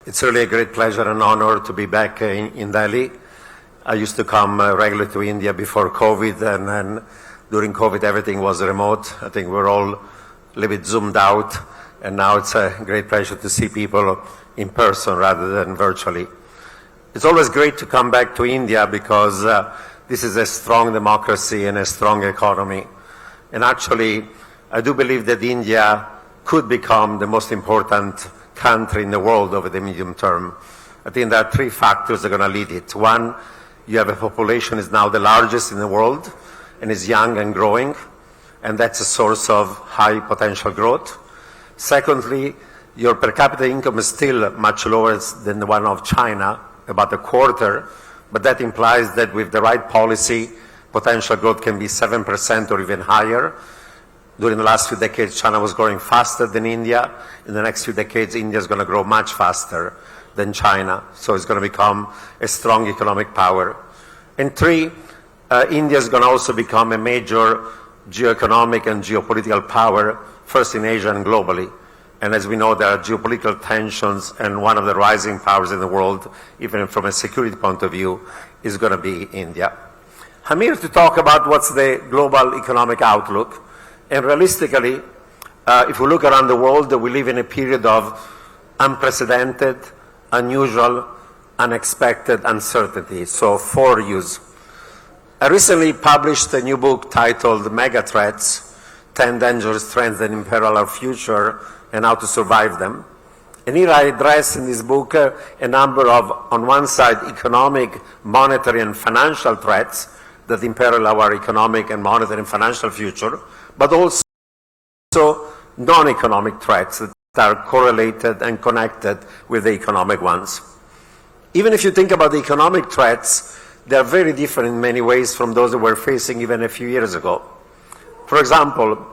It's really a great pleasure and honor to be back in Delhi. I used to come regularly to India before COVID, and then during COVID everything was remote. I think we're all a little bit zoomed out, and now it's a great pleasure to see people in person rather than virtually. It's always great to come back to India because this is a strong democracy and a strong economy. And actually, I do believe that India could become the most important country in the world over the medium term. I think there are three factors that are going to lead it. One, you have a population is now the largest in the world and is young and growing, and that's a source of high potential growth. Secondly, your per capita income is still much lower than the one of China, about a quarter, but that implies that with the right policy, potential growth can be 7% or even higher. During the last few decades, China was growing faster than India. In the next few decades, India is going to grow much faster than China. So it's going to become a strong economic power. And three, India is going to also become a major geoeconomic and geopolitical power, first in Asia and globally. And as we know, there are geopolitical tensions, and one of the rising powers in the world, even from a security point of view, is going to be India. I'm here to talk about what's the global economic outlook. And realistically, if we look around the world, we live in a period of unprecedented, unusual, unexpected uncertainty. So 4 U's. I recently published a new book titled Mega Threats, 10 Dangerous Trends that Imperil Our Future and How to Survive Them. And here I address in this book a number of, on one side, economic, monetary, and financial threats that imperil our economic and monetary and financial future, but also non-economic threats that are correlated and connected with the economic ones. Even if you think about the economic threats, they are very different in many ways from those that we're facing even a few years ago. For example,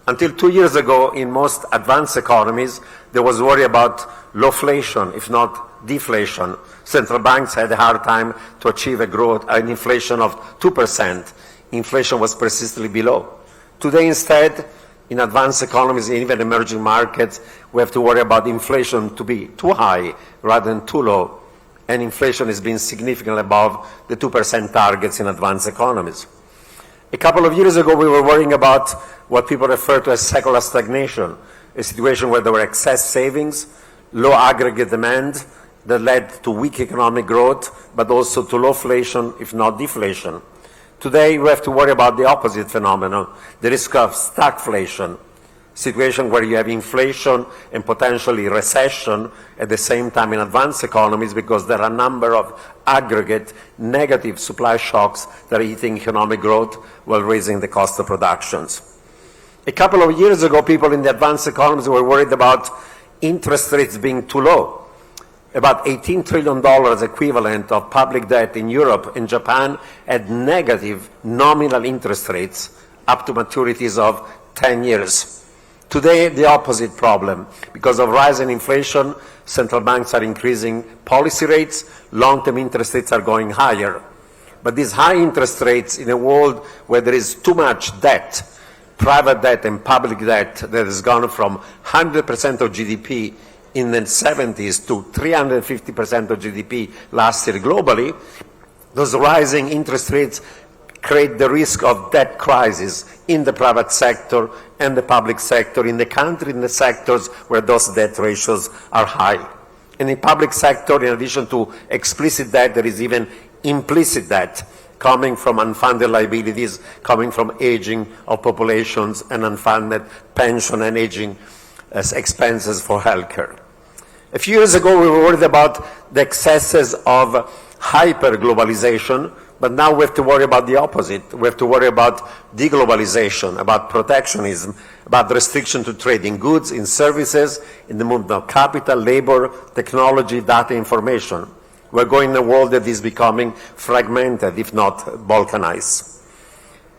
until 2 years ago, in most advanced economies, there was worry about lowflation, if not deflation. Central banks had a hard time to achieve an inflation of 2%. Inflation was persistently below. Today, instead, in advanced economies, and even emerging markets, we have to worry about inflation to be too high rather than too low. And inflation has been significantly above the 2% targets in advanced economies. A couple of years ago, we were worrying about what people refer to as secular stagnation, a situation where there were excess savings, low aggregate demand that led to weak economic growth, but also to lowflation, if not deflation. Today, we have to worry about the opposite phenomenon, the risk of stagflation, a situation where you have inflation and potentially recession at the same time in advanced economies because there are a number of aggregate negative supply shocks that are hitting economic growth while raising the cost of productions. A couple of years ago, people in the advanced economies were worried about interest rates being too low. About $18 trillion equivalent of public debt in Europe and Japan had negative nominal interest rates up to maturities of 10 years. Today, the opposite problem. Because of rising inflation, central banks are increasing policy rates, long-term interest rates are going higher. But these high interest rates in a world where there is too much debt, private debt and public debt that has gone from 100% of GDP in the 70s to 350% of GDP last year globally, those rising interest rates create the risk of debt crisis in the private sector and the public sector, in the country, in the sectors where those debt ratios are high. And in public sector, in addition to explicit debt, there is even implicit debt coming from unfunded liabilities, coming from aging of populations and unfunded pension and aging expenses for healthcare. A few years ago, we were worried about the excesses of hyper-globalization, but now we have to worry about the opposite. We have to worry about deglobalization, about protectionism, about restriction to trade in goods, in services, in the movement of capital, labor, technology, data, information. We're going in a world that is becoming fragmented, if not balkanized.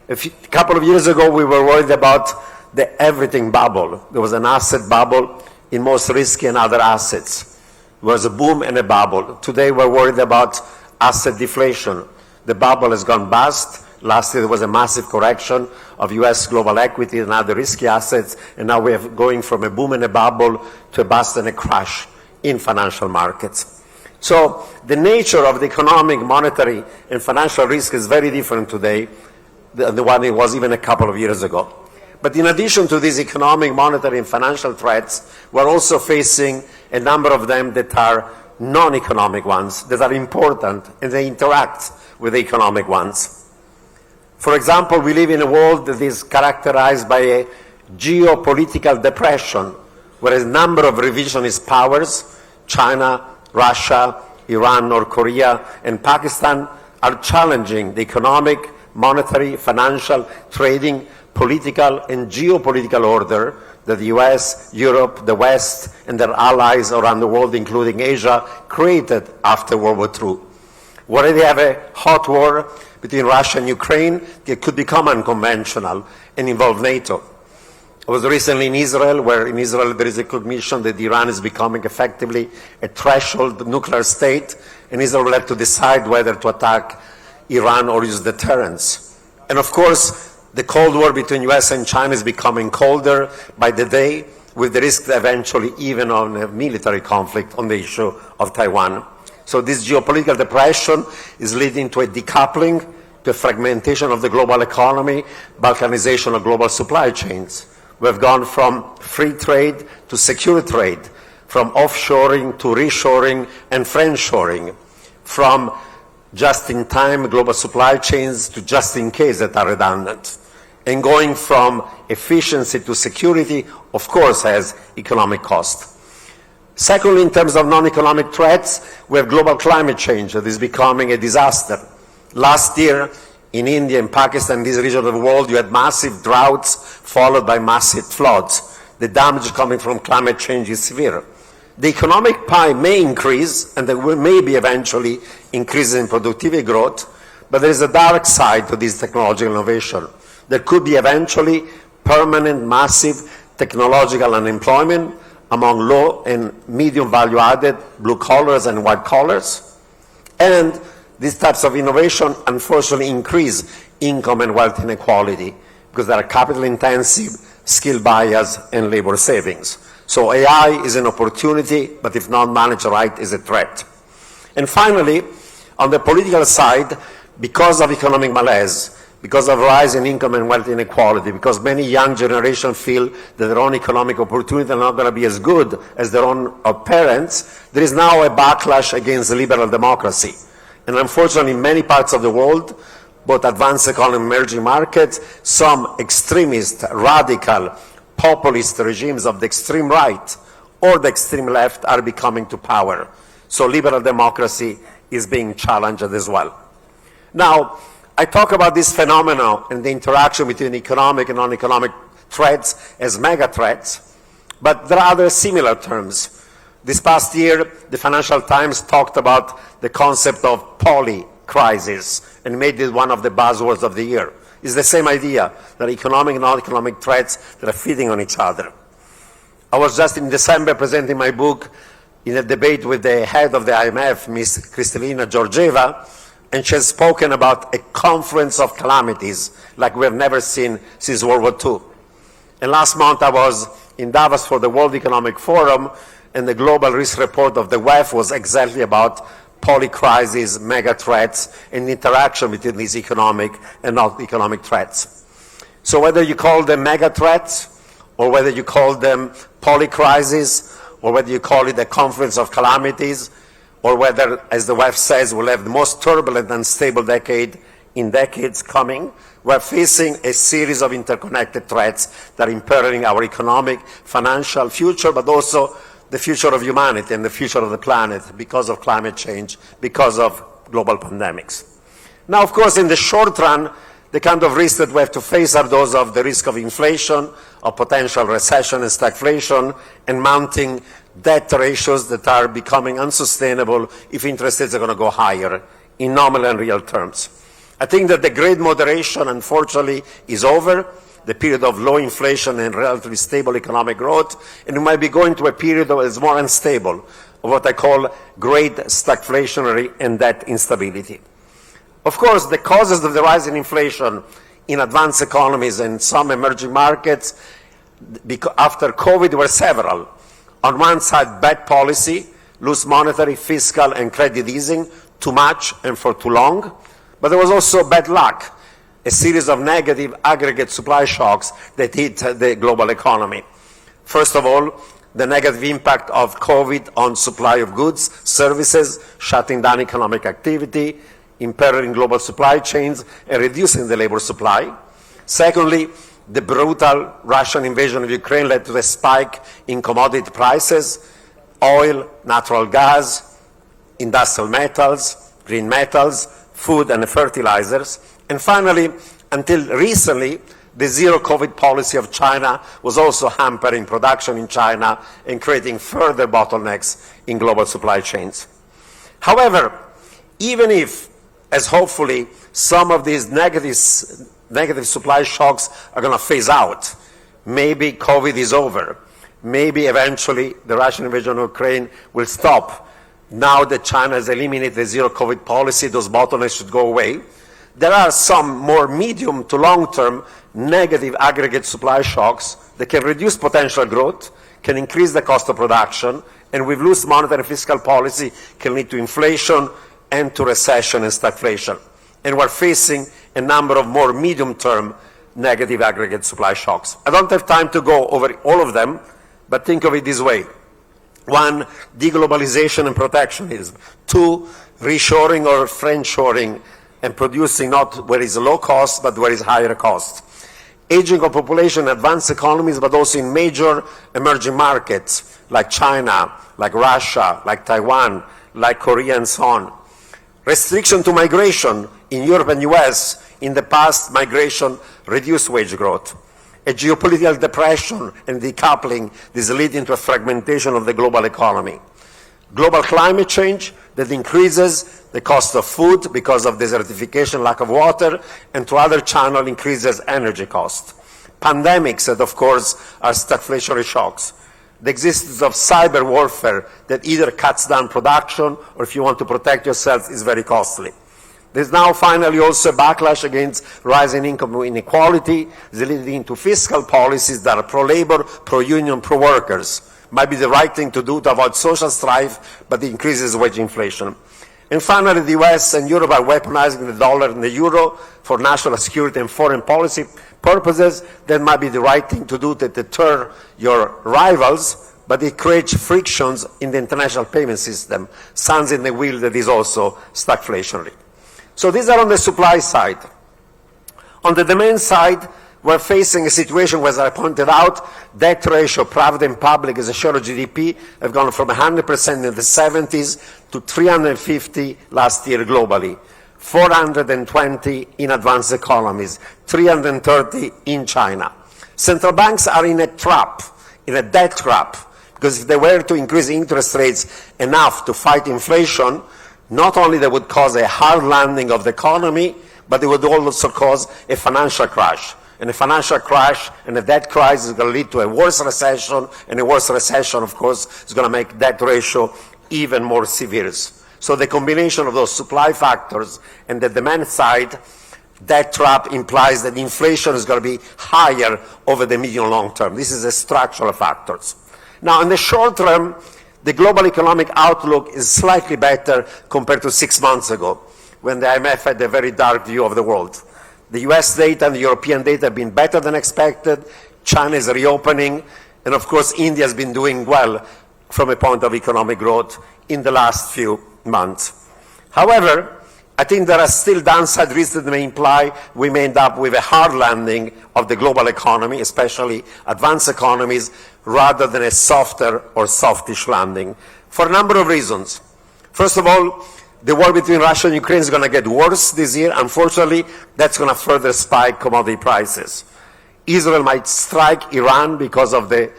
A couple of years ago, we were worried about the everything bubble. There was an asset bubble in most risky and other assets. There was a boom and a bubble. Today, we're worried about asset deflation. The bubble has gone bust. Last year, there was a massive correction of U.S. global equity and other risky assets, and now we are going from a boom and a bubble to a bust and a crash in financial markets. So the nature of the economic, monetary, and financial risk is very different today than the one it was even a couple of years ago. But in addition to these economic, monetary, and financial threats, we're also facing a number of them that are non-economic ones, that are important, and they interact with the economic ones. For example, we live in a world that is characterized by a geopolitical depression, where a number of revisionist powers, China, Russia, Iran, North Korea, and Pakistan, are challenging the economic, monetary, financial, trading, political, and geopolitical order that the US, Europe, the West, and their allies around the world, including Asia, created after World War II. We already have a hot war between Russia and Ukraine that could become unconventional and involve NATO. I was recently in Israel, where in Israel there is a cognition that Iran is becoming effectively a threshold nuclear state, and Israel will have to decide whether to attack Iran or use deterrence. And of course, the Cold War between US and China is becoming colder by the day, with the risk eventually even on a military conflict on the issue of Taiwan. So this geopolitical depression is leading to a decoupling, to a fragmentation of the global economy, balkanization of global supply chains. We have gone from free trade to secure trade, from offshoring to reshoring and friendshoring, from just-in-time global supply chains to just-in-case that are redundant. And going from efficiency to security, of course, has economic cost. Secondly, in terms of non-economic threats, we have global climate change that is becoming a disaster. Last year, in India and Pakistan, this region of the world, you had massive droughts followed by massive floods. The damage coming from climate change is severe. The economic pie may increase, and there may be eventually increases in productivity growth, but there is a dark side to this technological innovation. There could be eventually permanent, massive technological unemployment among low and medium value-added blue collars and white collars. And these types of innovation, unfortunately, increase income and wealth inequality because they are capital-intensive, skill bias, and labor savings. So AI is an opportunity, but if not managed right, is a threat. And finally, on the political side, because of economic malaise, because of rise in income and wealth inequality, because many young generations feel that their own economic opportunities are not going to be as good as their own parents, there is now a backlash against liberal democracy. And unfortunately, in many parts of the world, both advanced economy and emerging markets, some extremist, radical, populist regimes of the extreme right or the extreme left are becoming to power. So liberal democracy is being challenged as well. Now, I talk about this phenomenon and the interaction between economic and non-economic threats as mega threats, but there are other similar terms. This past year, the Financial Times talked about the concept of polycrisis and made it one of the buzzwords of the year. It's the same idea, that economic and non-economic threats that are feeding on each other. I was just in December presenting my book in a debate with the head of the IMF, Ms. Kristalina Georgieva, and she has spoken about a confluence of calamities like we have never seen since World War II. And last month I was in Davos for the World Economic Forum, and the global risk report of the WEF was exactly about polycrisis, mega threats, and interaction between these economic and non-economic threats. So whether you call them mega threats, or whether you call them polycrisis, or whether you call it a confluence of calamities, or whether, as the WEF says, we'll have the most turbulent and unstable decade in decades coming, we're facing a series of interconnected threats that are impairing our economic, financial future, but also the future of humanity and the future of the planet because of climate change, because of global pandemics. Now, of course, in the short run, the kind of risks that we have to face are those of the risk of inflation, of potential recession and stagflation, and mounting debt ratios that are becoming unsustainable if interest rates are going to go higher in nominal and real terms. I think that the great moderation, unfortunately, is over, the period of low inflation and relatively stable economic growth, and we might be going to a period that is more unstable, of what I call great stagflationary and debt instability. Of course, the causes of the rise in inflation in advanced economies and some emerging markets after COVID were several. On one side, bad policy, loose monetary, fiscal, and credit easing, too much and for too long. But there was also bad luck, a series of negative aggregate supply shocks that hit the global economy. First of all, the negative impact of COVID on supply of goods, services, shutting down economic activity, impairing global supply chains, and reducing the labor supply. Secondly, the brutal Russian invasion of Ukraine led to a spike in commodity prices, oil, natural gas, industrial metals, green metals, food and fertilizers. And finally, until recently, the zero COVID policy of China was also hampering production in China and creating further bottlenecks in global supply chains. However, even if, as hopefully, some of these negative supply shocks are going to phase out, maybe COVID is over, maybe eventually the Russian invasion of Ukraine will stop. Now that China has eliminated the zero COVID policy, those bottlenecks should go away. There are some more medium to long-term negative aggregate supply shocks that can reduce potential growth, can increase the cost of production, and with loose monetary fiscal policy can lead to inflation and to recession and stagflation. And we're facing a number of more medium-term negative aggregate supply shocks. I don't have time to go over all of them, but think of it this way. 1, deglobalization and protectionism. 2, reshoring or friendshoring and producing not where it's low cost, but where it's higher cost. Aging of population in advanced economies, but also in major emerging markets like China, like Russia, like Taiwan, like Korea, and so on. Restriction to migration in Europe and US. In the past, migration reduced wage growth. A geopolitical depression and decoupling is leading to a fragmentation of the global economy. Global climate change that increases the cost of food because of desertification, lack of water, and to other channels increases energy cost. Pandemics that, of course, are stagflationary shocks. The existence of cyber warfare that either cuts down production or, if you want to protect yourself, is very costly. There's now finally also a backlash against rising income inequality, leading to fiscal policies that are pro-labor, pro-union, pro-workers. Might be the right thing to do to avoid social strife, but it increases wage inflation. And finally, the US and Europe are weaponizing the dollar and the euro for national security and foreign policy purposes. That might be the right thing to do to deter your rivals, but it creates frictions in the international payment system, sands in the wheel that is also stagflationary. So these are on the supply side. On the demand side, we're facing a situation where, as I pointed out, debt ratio, private and public, as a share of GDP, have gone from 100% in the 70s to 350 last year globally, 420 in advanced economies, 330 in China. Central banks are in a trap, in a debt trap, because if they were to increase interest rates enough to fight inflation, not only that would cause a hard landing of the economy, but it would also cause a financial crash. And a financial crash and a debt crisis is going to lead to a worse recession, and a worse recession, of course, is going to make debt ratio even more severe. So the combination of those supply factors and the demand side, debt trap implies that inflation is going to be higher over the medium long term. This is a structural factors. Now, in the short term, the global economic outlook is slightly better compared to 6 months ago, when the IMF had a very dark view of the world. The US data and the European data have been better than expected. China is reopening. And of course, India has been doing well from a point of economic growth in the last few months. However, I think there are still downside risks that may imply we may end up with a hard landing of the global economy, especially advanced economies, rather than a softer or softish landing, for a number of reasons. First of all, the war between Russia and Ukraine is going to get worse this year. Unfortunately, that's going to further spike commodity prices. Israel might strike Iran because of the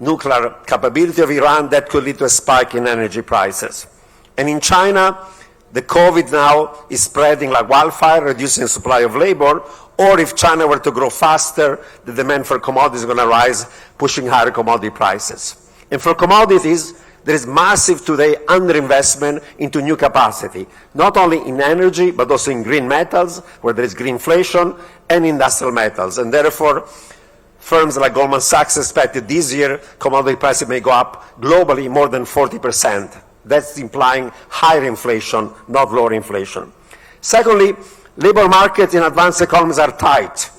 nuclear capability of Iran. That could lead to a spike in energy prices. And in China, the COVID now is spreading like wildfire, reducing the supply of labor. Or if China were to grow faster, the demand for commodities is going to rise, pushing higher commodity prices. And for commodities, there is massive today underinvestment into new capacity, not only in energy, but also in green metals, where there is greenflation, and industrial metals. And therefore, Firms like Goldman Sachs expected this year commodity prices may go up globally more than 40%. That's implying higher inflation, not lower inflation. Secondly, labor markets in advanced economies are tight.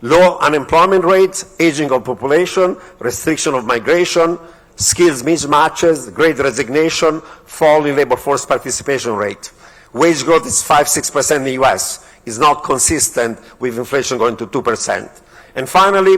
Low unemployment rates, aging of population, restriction of migration, skills mismatches, great resignation, fall in labor force participation rate. Wage growth is 5–6% in the US. It's not consistent with inflation going to 2%. And finally,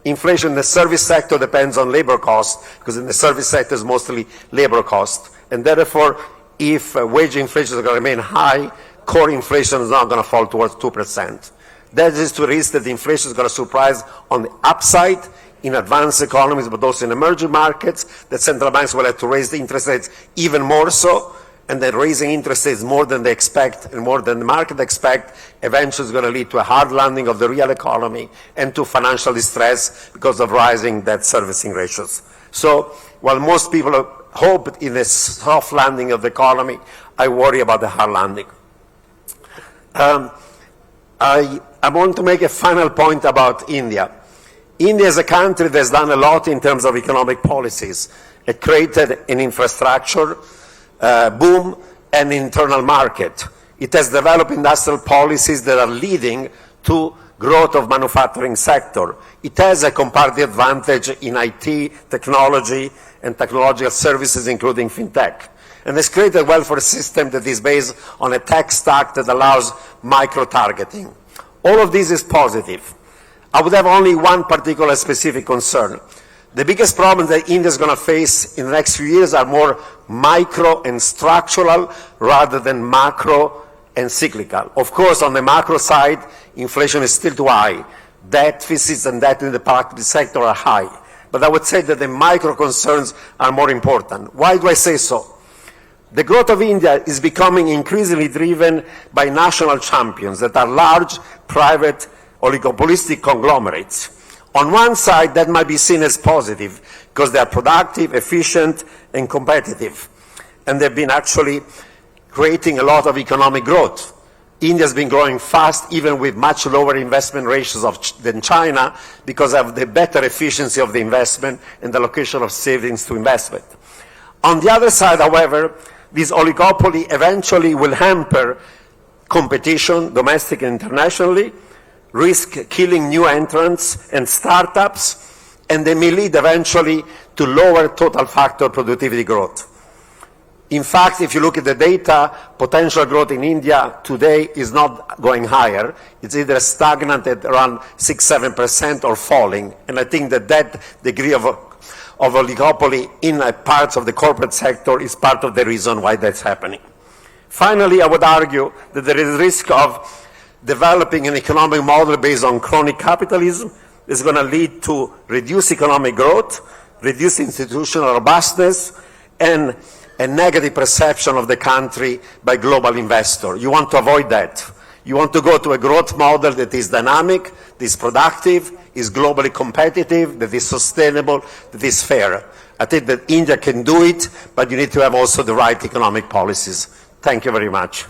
inflation in the service sector depends on labor cost, because in the service sector is mostly labor cost. And therefore, if wage inflation is going to remain high, core inflation is not going to fall towards 2%. That is to risk that the inflation is going to surprise on the upside in advanced economies, but also in emerging markets, that central banks will have to raise the interest rates even more so, and then raising interest rates more than they expect and more than the market expect eventually is going to lead to a hard landing of the real economy and to financial distress because of rising debt servicing ratios. So while most people hope in a soft landing of the economy, I worry about the hard landing. I want to make a final point about India. India is a country that has done a lot in terms of economic policies. It created an infrastructure boom and internal market. It has developed industrial policies that are leading to growth of manufacturing sector. It has a comparative advantage in IT, technology, and technological services, including fintech. And it's created a welfare system that is based on a tech stack that allows micro-targeting. All of this is positive. I would have only one particular specific concern. The biggest problems that India is going to face in the next few years are more micro and structural rather than macro and cyclical. Of course, on the macro side, inflation is still too high. Deficits and debt in the public sector are high. But I would say that the micro concerns are more important. Why do I say so? The growth of India is becoming increasingly driven by national champions that are large, private, oligopolistic conglomerates. On one side, that might be seen as positive because they are productive, efficient, and competitive. And they've been actually creating a lot of economic growth. India has been growing fast, even with much lower investment ratios than China, because of the better efficiency of the investment and the allocation of savings to investment. On the other side, however, this oligopoly eventually will hamper competition, domestic and internationally, risk killing new entrants and startups, and they may lead eventually to lower total factor productivity growth. In fact, if you look at the data, potential growth in India today is not going higher. It's either stagnant at around 6–7% or falling. And I think that that degree of oligopoly in parts of the corporate sector is part of the reason why that's happening. Finally, I would argue that there is a risk of developing an economic model based on crony capitalism is going to lead to reduced economic growth, reduced institutional robustness, and a negative perception of the country by global investors. You want to avoid that. You want to go to a growth model that is dynamic, that is productive, is globally competitive, that is sustainable, that is fair. I think that India can do it, but you need to have also the right economic policies. Thank you very much.